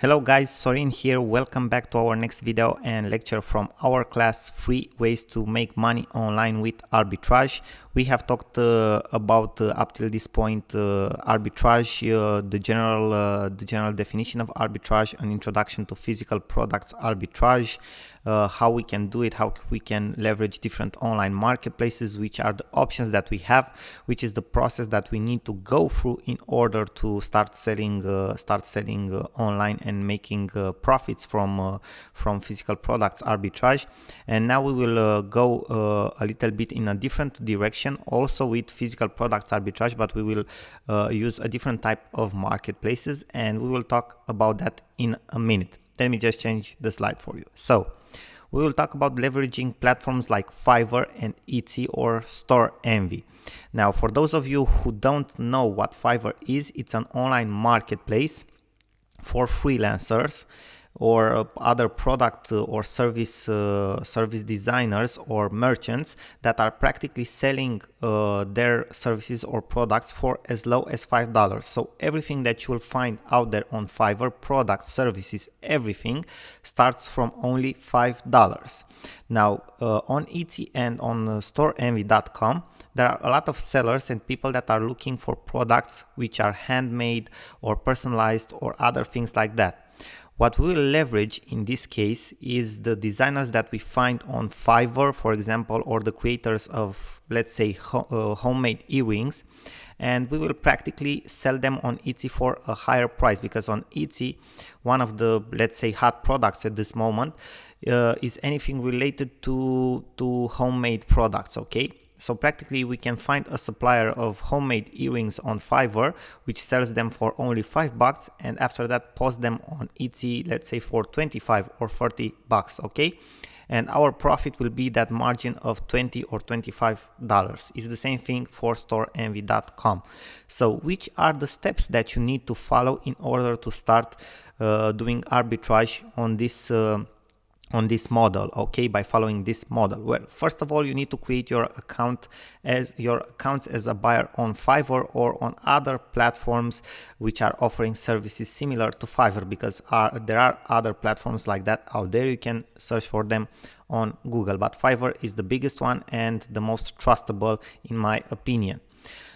Hello guys, Sorin here. Welcome back to our next video and lecture from our class 3 ways to make money online with arbitrage. We have talked about up till this point arbitrage, the general definition of arbitrage, an introduction to physical products arbitrage, how we can do it, how we can leverage different online marketplaces, which are the options that we have, which is the process that we need to go through in order to start selling online and making profits from physical products arbitrage. And now we will go a little bit in a different direction also with physical products arbitrage, but we will use a different type of marketplaces, and we will talk about that in a minute. Let me just change the slide for you. So we will talk about leveraging platforms like Fiverr and Etsy or Storenvy. Now, for those of you who don't know what Fiverr is, it's an online marketplace for freelancers or other product or service designers or merchants that are practically selling their services or products for as low as $5. So everything that you will find out there on Fiverr, products, services, everything starts from only $5. Now on Etsy and on Storenvy.com, there are a lot of sellers and people that are looking for products which are handmade or personalized or other things like that. What we will leverage in this case is the designers that we find on Fiverr, for example, or the creators of, let's say, homemade earrings, and we will practically sell them on Etsy for a higher price, because on Etsy, one of the, let's say, hot products at this moment is anything related to homemade products, okay? So practically we can find a supplier of homemade earrings on Fiverr which sells them for only $5, and after that post them on Etsy, let's say for 25 or 30 bucks, okay? And our profit will be that margin of $20 or $25. It's the same thing for Storenvy.com. So which are the steps that you need to follow in order to start doing arbitrage on this model, okay? By following this model, well, first of all, you need to create your accounts as a buyer on Fiverr or on other platforms which are offering services similar to Fiverr, because there are other platforms like that out there. You can search for them on Google, but Fiverr is the biggest one and the most trustable in my opinion.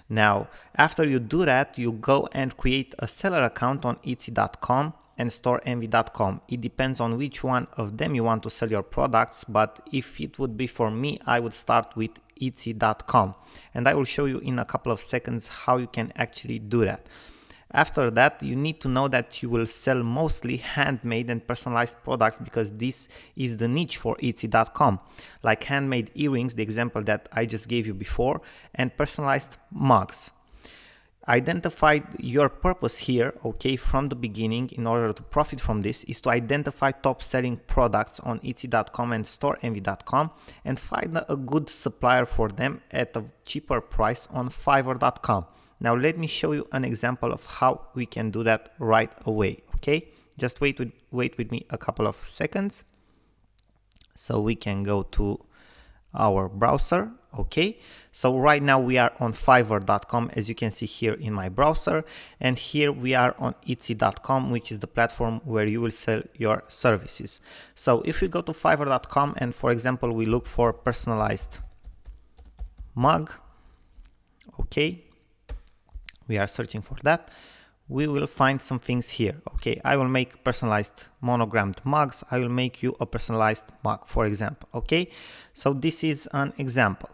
Now, after you do that, you go and create a seller account on Etsy.com and Storenvy.com. It depends on which one of them you want to sell your products, but if it would be for me, I would start with Etsy.com, and I will show you in a couple of seconds how you can actually do that. After that, you need to know that you will sell mostly handmade and personalized products, because this is the niche for Etsy.com, like handmade earrings, the example that I just gave you before, and personalized mugs. Identify your purpose here, okay, from the beginning. In order to profit from this is to identify top selling products on Etsy.com and Storenvy.com and find a good supplier for them at a cheaper price on Fiverr.com. Now let me show you an example of how we can do that right away, okay? Just wait with me a couple of seconds so we can go to our browser, okay? So right now we are on Fiverr.com, as you can see here in my browser, and here we are on Etsy.com, which is the platform where you will sell your services. So if we go to Fiverr.com and, for example, we look for personalized mug, okay, we are searching for that, we will find some things here, okay? I will make personalized monogrammed mugs. I will make you a personalized mug, for example, okay? So this is an example.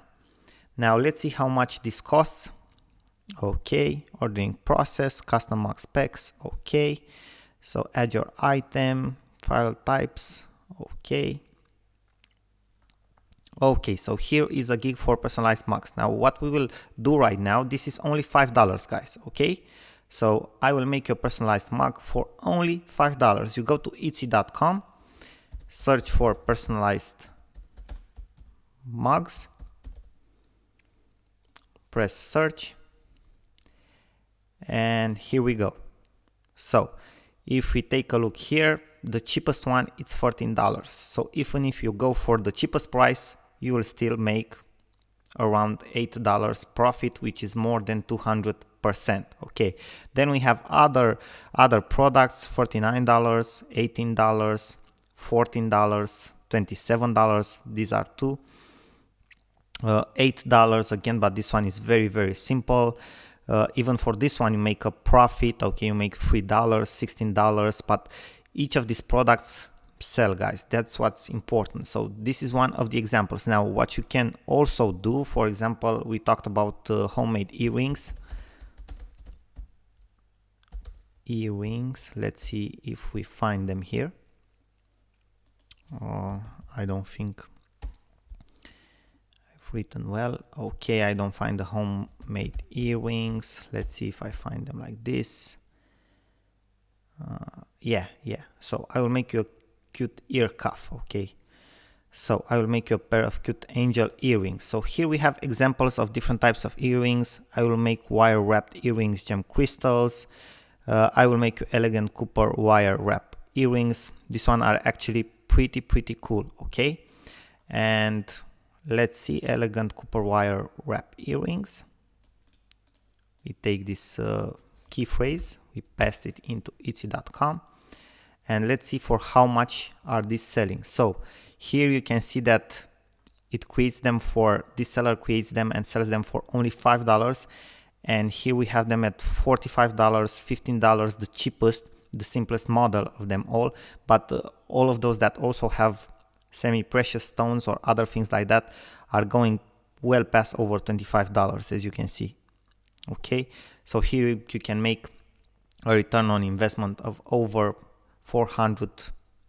Now let's see how much this costs. Okay, ordering process, custom mug specs, okay. So add your item, file types, okay. Okay, so here is a gig for personalized mugs. Now what we will do right now, this is only $5, guys, okay? So I will make your personalized mug for only $5. You go to Etsy.com, search for personalized mugs, press search, and here we go. So if we take a look here, the cheapest one is $14. So even if you go for the cheapest price, you will still make around $8 profit, which is more than 200 100%. Okay, then we have other products: $49, $18, $14, $27. These are two. $8 again, but this one is very simple. Even for this one you make a profit. Okay, you make $3, $16, but each of these products sell, guys. That's what's important. So this is one of the examples. Now what you can also do, for example, we talked about homemade earrings. Let's see if we find them here. I don't think I've written well. Okay, I don't find the homemade earrings. Let's see if I find them like this. Yeah, so I will make you a cute ear cuff. Okay, so I will make you a pair of cute angel earrings. So here we have examples of different types of earrings. I will make wire wrapped earrings, gem crystals. I will make you elegant copper wire wrap earrings. These one are actually pretty cool. Okay, and let's see, elegant copper wire wrap earrings. We take this key phrase, we paste it into Etsy.com, and let's see for how much are these selling. So here you can see that it creates them for, this seller creates them and sells them for only $5, and here we have them at $45, $15, the cheapest, the simplest model of them all. But all of those that also have semi-precious stones or other things like that are going well past over $25, as you can see. Okay, so here you can make a return on investment of over 400,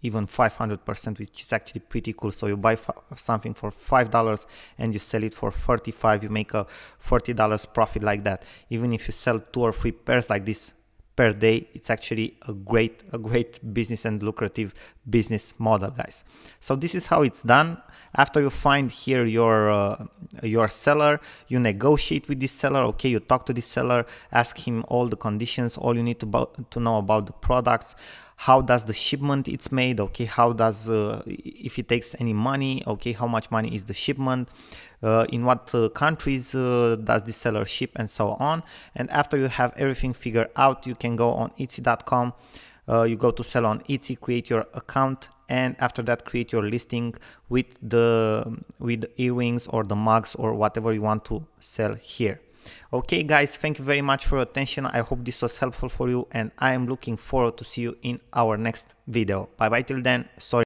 even 500%, which is actually pretty cool. So you buy something for $5 and you sell it for $35, you make a $40 profit like that. Even if you sell 2 or 3 pairs like this per day, it's actually a great business and lucrative business model, guys. So this is how it's done. After you find here your seller, you negotiate with this seller. Okay, you talk to this seller, ask him all the conditions, all you need to know about the products. How does the shipment it's made? Okay, how does if it takes any money? Okay, how much money is the shipment? In what countries does the seller ship, and so on. And after you have everything figured out, you can go on Etsy.com. You go to sell on Etsy, create your account, and after that create your listing with the earrings or the mugs or whatever you want to sell here. Okay guys, thank you very much for your attention. I hope this was helpful for you, and I am looking forward to see you in our next video. Bye bye till then. Sorry